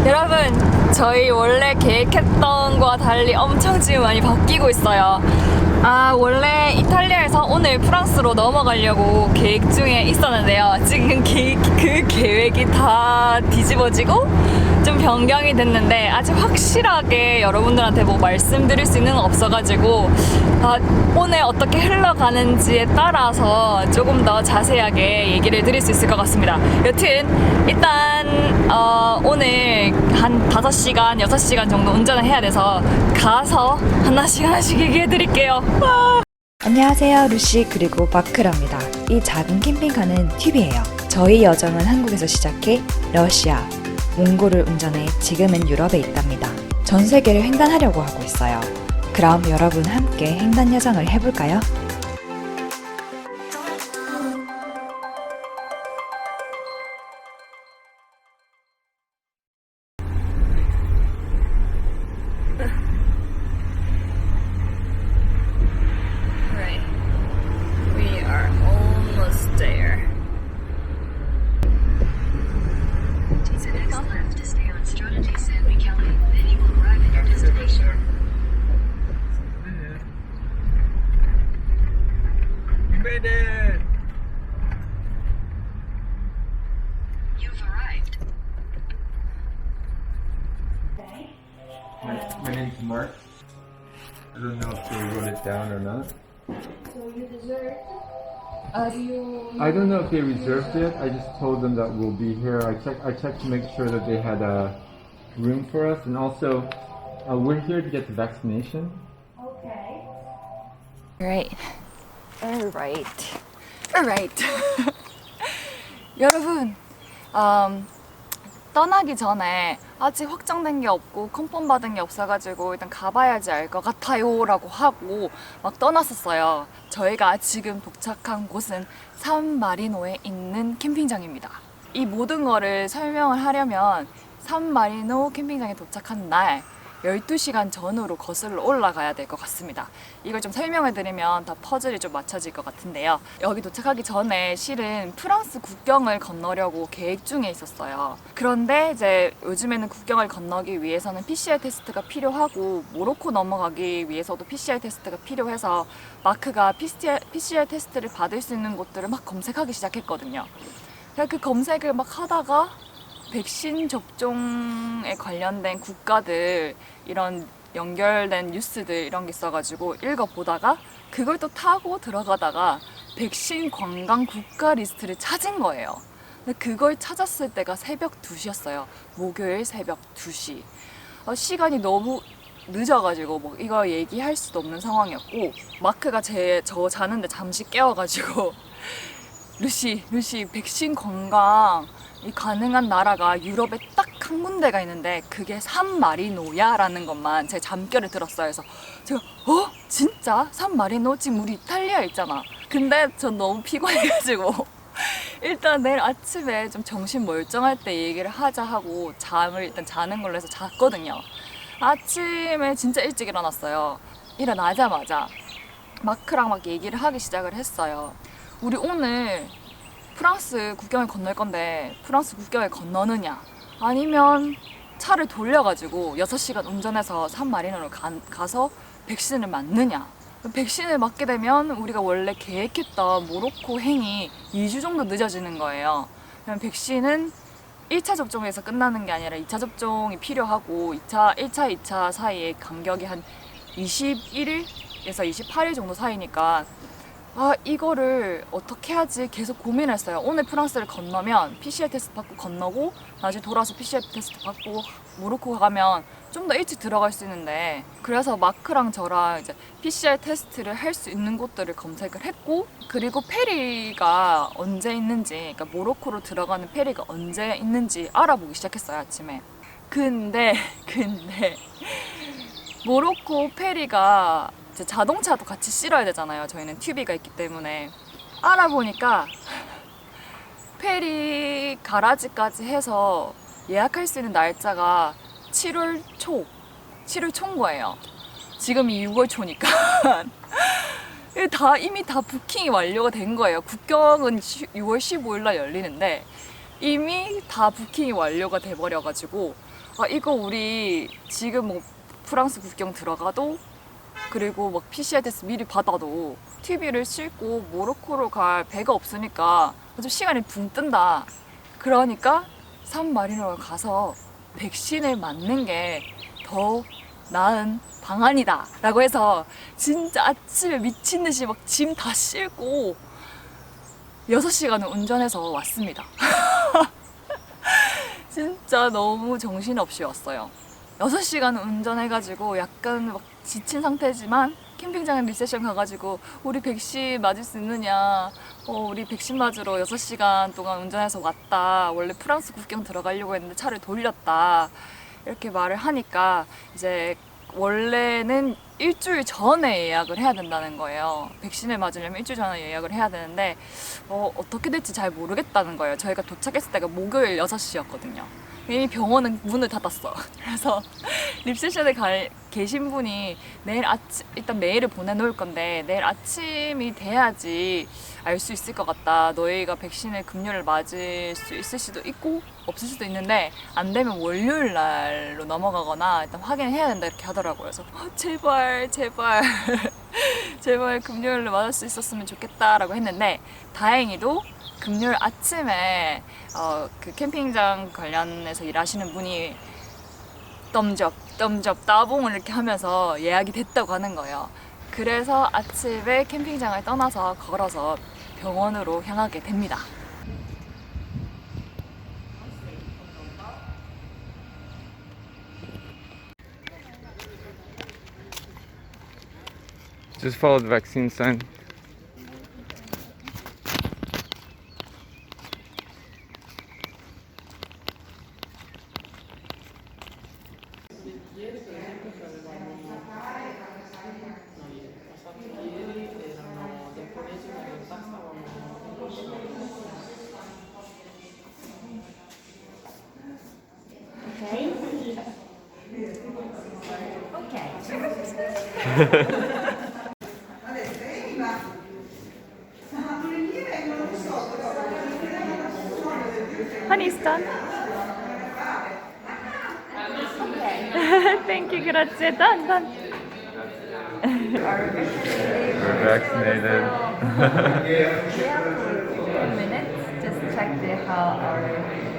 여러분, 저희 원래 계획했던 거와 달리 엄청 지금 많이 바뀌고 있어요. 원래 이탈리아에서 오늘 프랑스로 넘어가려고 계획 중에 있었는데요. 지금 그 계획이 다 뒤집어지고 좀 변경이 됐는데 아직 확실하게 여러분들한테 뭐 말씀드릴 수 있는 건 없어가지고 오늘 어떻게 흘러가는지에 따라서 조금 더 자세하게 얘기를 드릴 수 있을 것 같습니다. 여튼 일단 오늘 한 5시간, 6시간 정도 운전을 해야 돼서 가서 하나씩 얘기해 드릴게요. 안녕하세요, 루시 그리고 마크랍니다. 이 작은 캠핑카는 튜브예요. 저희 여정은 한국에서 시작해 러시아, 몽골을 운전해 지금은 유럽에 있답니다. 전 세계를 횡단하려고 하고 있어요. 그럼 여러분 함께 횡단 여정을 해볼까요? Right. We are almost there. Take the next left to stay on Strada di San Michele, then you will arrive at your destination. We made it! You've arrived. My name's Mark. I don't know if they wrote it down or not. I don't know if they reserved it. I just told them that we'll be here. I checked to make sure that they had a room for us, and also we're here to get the vaccination. Alright. Alright. 여러분, 떠나기 전에 아직 확정된 게 없고 컨펌 받은 게 없어가지고 일단 가봐야지 알 것 같아요 라고 하고 막 떠났었어요. 저희가 지금 도착한 곳은 산마리노에 있는 캠핑장입니다. 이 모든 거를 설명을 하려면 산마리노 캠핑장에 도착한 날 12시간 전으로 거슬러 올라가야 될 것 같습니다. 이걸 좀 설명해 드리면 다 퍼즐이 좀 맞춰질 것 같은데요. 여기 도착하기 전에 실은 프랑스 국경을 건너려고 계획 중에 있었어요. 그런데 이제 요즘에는 국경을 건너기 위해서는 PCR 테스트가 필요하고 모로코 넘어가기 위해서도 PCR 테스트가 필요해서 마크가 PCR 테스트를 받을 수 있는 곳들을 막 검색하기 시작했거든요. 그 검색을 막 하다가 백신 접종에 관련된 국가들 이런 연결된 뉴스들 이런 게 있어가지고 읽어보다가 그걸 또 타고 들어가다가 백신 관광 국가 리스트를 찾은 거예요. 근데 그걸 찾았을 때가 새벽 2시였어요. 목요일 새벽 2시. 시간이 너무 늦어가지고 뭐 이거 얘기할 수도 없는 상황이었고 마크가 저 자는데 잠시 깨워가지고 루시 백신 관광 이 가능한 나라가 유럽에 딱 한 군데가 있는데 그게 산마리노야 라는 것만 제 잠결에 들었어요. 그래서 제가 진짜? 산마리노? 지금 우리 이탈리아에 있잖아. 근데 전 너무 피곤해가지고 일단 내일 아침에 좀 정신 멀쩡할 때 얘기를 하자 하고 잠을 일단 자는 걸로 해서 잤거든요. 아침에 진짜 일찍 일어났어요. 일어나자마자 마크랑 막 얘기를 하기 시작을 했어요. 우리 오늘 프랑스 국경을 건널 건데 프랑스 국경을 건너느냐 아니면 차를 돌려가지고 6시간 운전해서 산마리노를 가서 백신을 맞느냐. 백신을 맞게 되면 우리가 원래 계획했던 모로코 행이 2주 정도 늦어지는 거예요. 백신은 1차 접종에서 끝나는 게 아니라 2차 접종이 필요하고 1차, 2차 사이에 간격이 한 21일에서 28일 정도 사이니까 이거를 어떻게 하지 계속 고민했어요. 오늘 프랑스를 건너면 PCR 테스트 받고 건너고 나중에 돌아서 PCR 테스트 받고 모로코 가면 좀 더 일찍 들어갈 수 있는데 그래서 마크랑 저랑 이제 PCR 테스트를 할 수 있는 곳들을 검색을 했고 그리고 페리가 언제 있는지 그러니까 모로코로 들어가는 페리가 언제 있는지 알아보기 시작했어요. 아침에. 근데 모로코 페리가 자동차도 같이 실어야 되잖아요. 저희는 튜비가 있기 때문에. 알아보니까 페리 가라지까지 해서 예약할 수 있는 날짜가 7월 초인 거예요. 지금이 6월 초니까 이미 다 부킹이 완료가 된 거예요. 국경은 6월 15일 날 열리는데 이미 다 부킹이 완료가 돼버려가지고 아 이거 우리 지금 뭐 프랑스 국경 들어가도 그리고 막 PCR 테스트 미리 받아도 TV를 싣고 모로코로 갈 배가 없으니까 좀 시간이 붕 뜬다. 그러니까 산마리노를 가서 백신을 맞는 게 더 나은 방안이다 라고 해서 진짜 아침에 미친 듯이 막 짐 다 싣고 6시간을 운전해서 왔습니다. 진짜 너무 정신없이 왔어요. 6시간 운전해가지고 약간 막 지친 상태지만 캠핑장에 리셉션 가가지고 우리 백신 맞을 수 있느냐, 우리 백신 맞으러 6시간 동안 운전해서 왔다, 원래 프랑스 국경 들어가려고 했는데 차를 돌렸다 이렇게 말을 하니까 이제 원래는 일주일 전에 예약을 해야 된다는 거예요. 백신을 맞으려면 일주일 전에 예약을 해야 되는데 어떻게 될지 잘 모르겠다는 거예요. 저희가 도착했을 때가 목요일 6시였거든요. 이미 병원은 문을 닫았어. 그래서 리셉션에 계신 분이 내일 아침 일단 메일을 보내놓을 건데 내일 아침이 돼야지 알 수 있을 것 같다. 너희가 백신을 금요일 맞을 수 있을 수도 있고 없을 수도 있는데 안 되면 월요일 날로 넘어가거나 일단 확인해야 된다 이렇게 하더라고요. 그래서 제발 제발 금요일로 맞을 수 있었으면 좋겠다라고 했는데 다행히도 금요일 아침에 그 캠핑장 관련해서 일하시는 분이 덤접 따봉을 이렇게 하면서 예약이 됐다고 하는 거예요. 그래서 아침에 캠핑장을 떠나서 걸어서 병원으로 향하게 됩니다. Just follow the vaccine sign. Honey, it's done. Thank you, grazie. Done. We're vaccinated. minutes, just check how our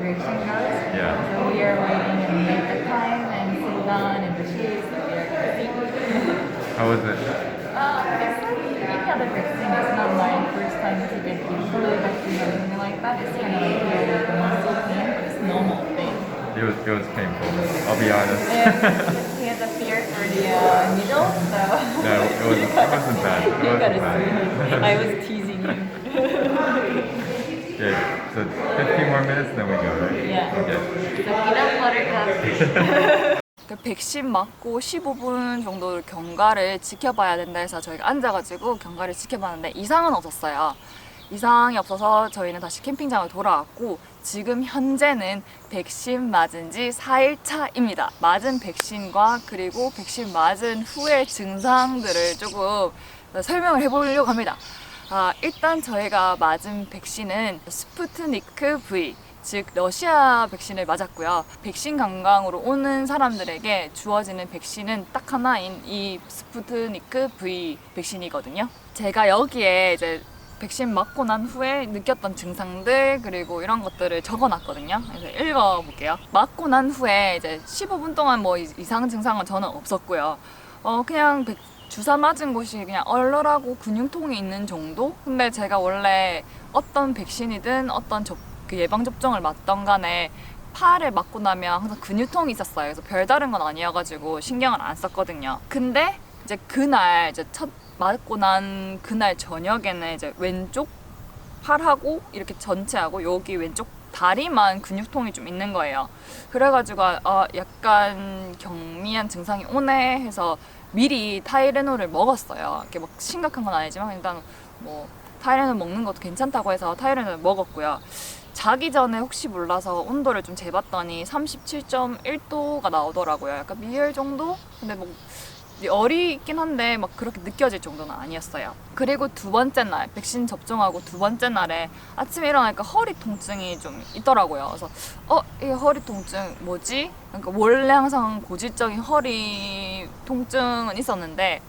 reaction goes. Yeah. So we are waiting and wait the time and sit down in the shades that we are getting. How was it? It's like any other vaccine. It's not my first time to get the flu vaccine or something like that. It's kind of like the muscle pain, but it's normal thing. It was painful. I'll be honest. He has a fear for the needle, so. No, it wasn't bad. It You wasn't gotta see. bad. I was teasing him. Yeah, so 15 more minutes, then we go, right? Yeah. Okay. So peanut butter cup. 그 백신 맞고 15분 정도 경과를 지켜봐야 된다 해서 저희가 앉아가지고 경과를 지켜봤는데 이상은 없었어요. 이상이 없어서 저희는 다시 캠핑장을 돌아왔고 지금 현재는 백신 맞은 지 4일 차입니다. 맞은 백신과 그리고 백신 맞은 후의 증상들을 조금 설명을 해보려고 합니다. 일단 저희가 맞은 백신은 스푸트니크 V, 즉 러시아 백신을 맞았고요. 백신 관광으로 오는 사람들에게 주어지는 백신은 딱 하나인 이 스푸트니크 V 백신이거든요. 제가 여기에 이제 백신 맞고 난 후에 느꼈던 증상들 그리고 이런 것들을 적어놨거든요. 그래서 읽어볼게요. 맞고 난 후에 이제 15분 동안 뭐 이상 증상은 저는 없었고요. 그냥 주사 맞은 곳이 그냥 얼얼하고 근육통이 있는 정도? 근데 제가 원래 어떤 백신이든 어떤 그 예방접종을 맞던 간에 팔에 맞고 나면 항상 근육통이 있었어요. 그래서 별다른 건 아니어가지고 신경을 안 썼거든요. 근데 이제 그날 이제 첫 맞고 난 그날 저녁에는 이제 왼쪽 팔하고 이렇게 전체하고 여기 왼쪽 다리만 근육통이 좀 있는 거예요. 그래가지고 약간 경미한 증상이 오네 해서 미리 타이레놀을 먹었어요. 이렇게 막 심각한 건 아니지만 일단 뭐 타이레놀 먹는 것도 괜찮다고 해서 타이레놀을 먹었고요. 자기 전에 혹시 몰라서 온도를 좀 재봤더니 37.1도가 나오더라고요. 약간 미열 정도? 근데 뭐 열이 있긴 한데 막 그렇게 느껴질 정도는 아니었어요. 그리고 두 번째 날, 백신 접종하고 두 번째 날에 아침에 일어나니까 허리 통증이 좀 있더라고요. 그래서 이 허리 통증 뭐지? 그러니까 원래 항상 고질적인 허리 통증은 있었는데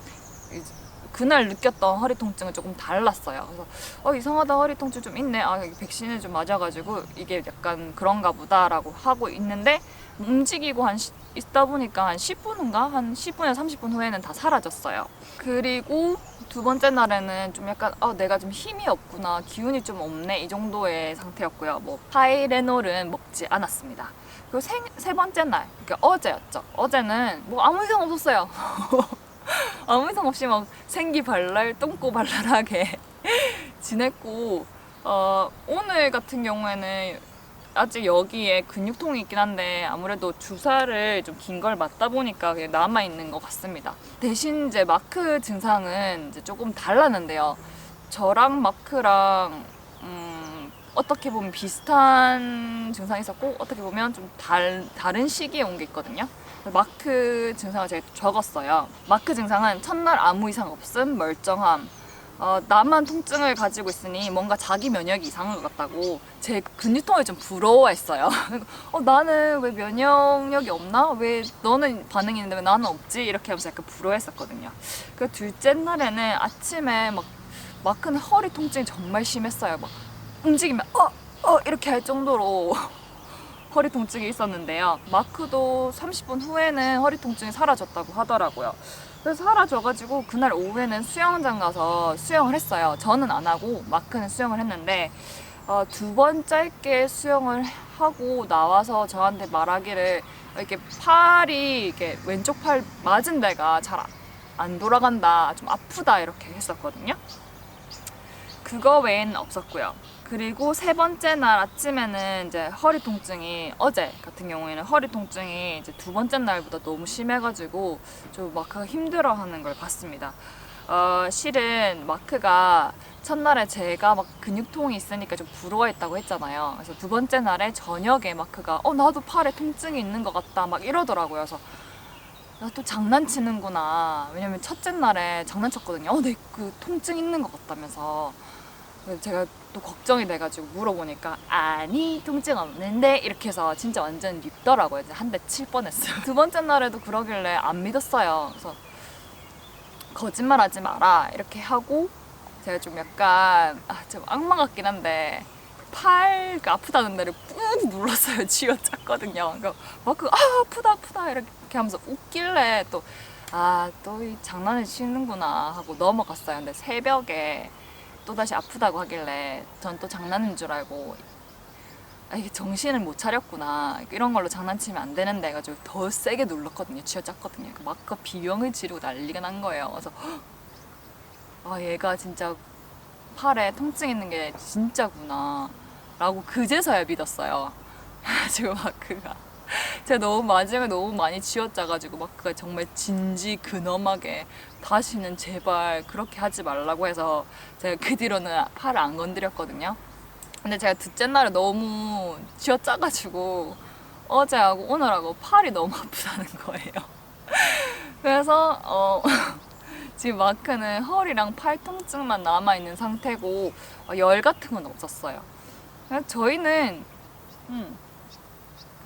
그날 느꼈던 허리 통증은 조금 달랐어요. 그래서 이상하다, 허리 통증 좀 있네. 백신을 좀 맞아가지고 이게 약간 그런가 보다라고 하고 있는데 움직이고 있다 보니까 한 10분인가? 한 10분에서 30분 후에는 다 사라졌어요. 그리고 두 번째 날에는 좀 약간 내가 좀 힘이 없구나, 기운이 좀 없네, 이 정도의 상태였고요. 뭐 파이레놀은 먹지 않았습니다. 그리고 세 번째 날, 그러니까 어제였죠. 어제는 뭐 아무 이상 없었어요. 아무 이상 없이 막 생기발랄, 똥꼬발랄하게 지냈고, 오늘 같은 경우에는 아직 여기에 근육통이 있긴 한데 아무래도 주사를 좀 긴 걸 맞다 보니까 그냥 남아있는 것 같습니다. 대신 이제 마크 증상은 이제 조금 달랐는데요. 저랑 마크랑 어떻게 보면 비슷한 증상이 있었고 어떻게 보면 좀 다른 시기에 온 게 있거든요. 마크 증상을 제가 적었어요. 마크 증상은 첫날 아무 이상 없음, 멀쩡함, 나만 통증을 가지고 있으니 뭔가 자기 면역이 이상한 것 같다고 제 근육통을 좀 부러워했어요. 나는 왜 면역력이 없나? 왜 너는 반응이 있는데 왜 나는 없지? 이렇게 하면서 약간 부러워했었거든요. 그 둘째 날에는 아침에 마크는 허리 통증이 정말 심했어요. 막 움직이면 이렇게 할 정도로 허리 통증이 있었는데요. 마크도 30분 후에는 허리 통증이 사라졌다고 하더라고요. 그래서 사라져가지고 그날 오후에는 수영장 가서 수영을 했어요. 저는 안 하고 마크는 수영을 했는데 두 번 짧게 수영을 하고 나와서 저한테 말하기를 이렇게 팔이 이렇게 왼쪽 팔 맞은 데가 잘 안 돌아간다, 좀 아프다 이렇게 했었거든요. 그거 외에는 없었고요. 그리고 세 번째 날 아침에는 이제 허리 통증이, 어제 같은 경우에는 허리 통증이 이제 두 번째 날보다 너무 심해가지고 좀 마크가 힘들어하는 걸 봤습니다. 실은 마크가 첫날에 제가 막 근육통이 있으니까 좀 부러워했다고 했잖아요. 그래서 두 번째 날에 저녁에 마크가 나도 팔에 통증이 있는 것 같다 막 이러더라고요. 그래서 나 또 장난치는구나. 왜냐면 첫째 날에 장난쳤거든요. 내 그 통증 있는 것 같다면서. 그래서 제가 또 걱정이 돼가지고 물어보니까 아니, 통증 없는데, 이렇게 해서 진짜 완전 밉더라고요. 이제 한 대 칠 뻔했어요. 두 번째 날에도 그러길래 안 믿었어요. 그래서 거짓말하지 마라 이렇게 하고, 제가 좀 약간 좀 악마 같긴 한데 팔 아프다는 데를 꾹 눌렀어요. 쥐어짰거든요. 그러니까 막 아프다 이렇게 하면서 웃길래 또 이 장난을 치는구나 하고 넘어갔어요. 근데 새벽에 또다시 아프다고 하길래 전 또 장난인 줄 알고 이게 정신을 못 차렸구나, 이런 걸로 장난치면 안 되는데 해가지고 더 세게 눌렀거든요. 쥐어짰거든요. 막 비명을 지르고 난리가 난 거예요. 그래서 얘가 진짜 팔에 통증 있는 게 진짜구나 라고 그제서야 믿었어요. 그래가지고 마크가 제가 마지막에 너무 많이 쥐어짜가지고 마크가 정말 진지 근엄하게 다시는 제발 그렇게 하지 말라고 해서 제가 그 뒤로는 팔을 안 건드렸거든요. 근데 제가 둘째 날에 너무 쥐어짜가지고 어제하고 오늘하고 팔이 너무 아프다는 거예요. 그래서 지금 마크는 허리랑 팔 통증만 남아있는 상태고 열 같은 건 없었어요. 그래서 저희는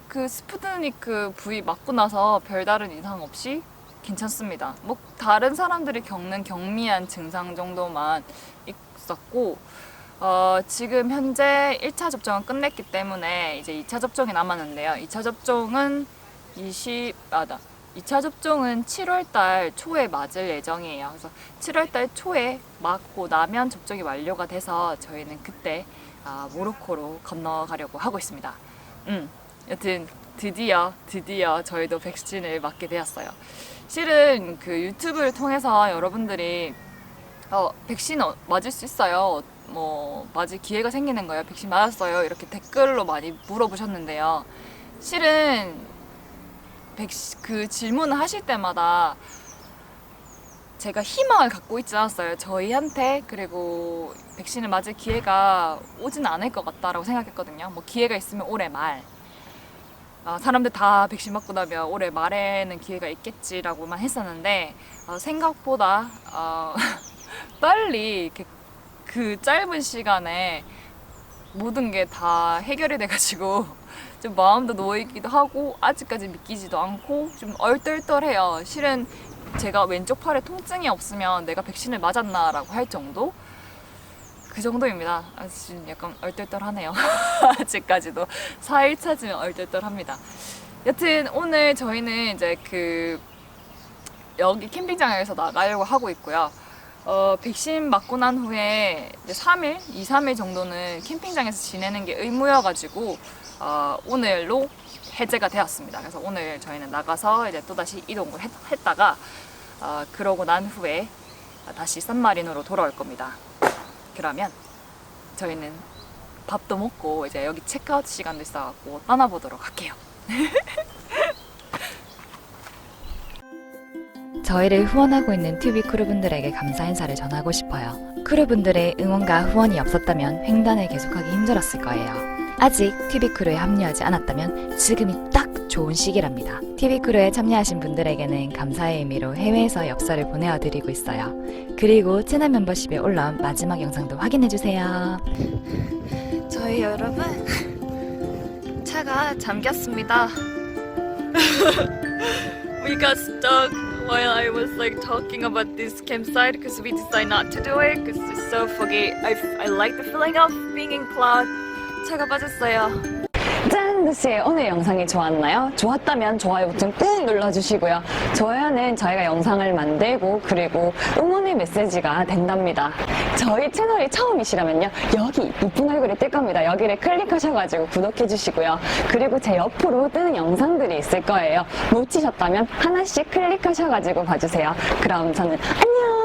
그 스푸트니크 V 맞고 나서 별다른 이상 없이 괜찮습니다. 뭐 다른 사람들이 겪는 경미한 증상 정도만 있었고, 지금 현재 1차 접종은 끝냈기 때문에 이제 2차 접종이 남았는데요. 2차 접종은 2차 접종은 7월달 초에 맞을 예정이에요. 그래서 7월달 초에 맞고 나면 접종이 완료가 돼서 저희는 그때 모로코로 건너가려고 하고 있습니다. 여튼 드디어 저희도 백신을 맞게 되었어요. 실은 그 유튜브를 통해서 여러분들이 백신 맞을 수 있어요, 뭐 맞을 기회가 생기는 거예요, 백신 맞았어요, 이렇게 댓글로 많이 물어보셨는데요. 실은 그 질문을 하실 때마다 제가 희망을 갖고 있지 않았어요. 저희한테 그리고 백신을 맞을 기회가 오진 않을 것 같다라고 생각했거든요. 뭐 기회가 있으면 올해 말. 사람들 다 백신 맞고 나면 올해 말에는 기회가 있겠지라고만 했었는데 생각보다 빨리 이렇게 그 짧은 시간에 모든 게 다 해결이 돼가지고 좀 마음도 놓이기도 하고 아직까지 믿기지도 않고 좀 얼떨떨해요. 실은 제가 왼쪽 팔에 통증이 없으면 내가 백신을 맞았나라고 할 정도? 그 정도입니다. 지금 약간 얼떨떨하네요. 아직까지도 4일차지면 얼떨떨합니다. 여튼 오늘 저희는 이제 여기 캠핑장에서 나가려고 하고 있고요. 백신 맞고 난 후에 이제 3일, 2, 3일 정도는 캠핑장에서 지내는 게 의무여가지고 오늘로 해제가 되었습니다. 그래서 오늘 저희는 나가서 이제 또다시 이동을 했다가 그러고 난 후에 다시 산마린으로 돌아올 겁니다. 그러면 저희는 밥도 먹고 이제 여기 체크아웃 시간도 있어갖고 떠나보도록 할게요. 저희를 후원하고 있는 튜비 크루분들에게 감사 인사를 전하고 싶어요. 크루분들의 응원과 후원이 없었다면 횡단을 계속하기 힘들었을 거예요. 아직 튜비 크루에 합류하지 않았다면 지금이 딱 좋은 시기랍니다. 튜비 크루에 참여하신 분들에게는 감사의 의미로 해외에서 엽서를 보내어드리고 있어요. 그리고 채널 멤버십에 올라온 마지막 영상도 확인해주세요. 저희 여러분 차가 잠겼습니다. We got stuck while I was like talking about this campsite because we decided not to do it because it's so foggy. I like the feeling of being in cloud. 차가 빠졌어요. 짠! 루시의 오늘 영상이 좋았나요? 좋았다면 좋아요 버튼 꾹 눌러주시고요. 좋아요는 저희가 영상을 만들고 그리고 응원의 메시지가 된답니다. 저희 채널이 처음이시라면요. 여기 이쁜 얼굴이 뜰 겁니다. 여기를 클릭하셔가지고 구독해주시고요. 그리고 제 옆으로 뜨는 영상들이 있을 거예요. 놓치셨다면 하나씩 클릭하셔가지고 봐주세요. 그럼 저는 안녕!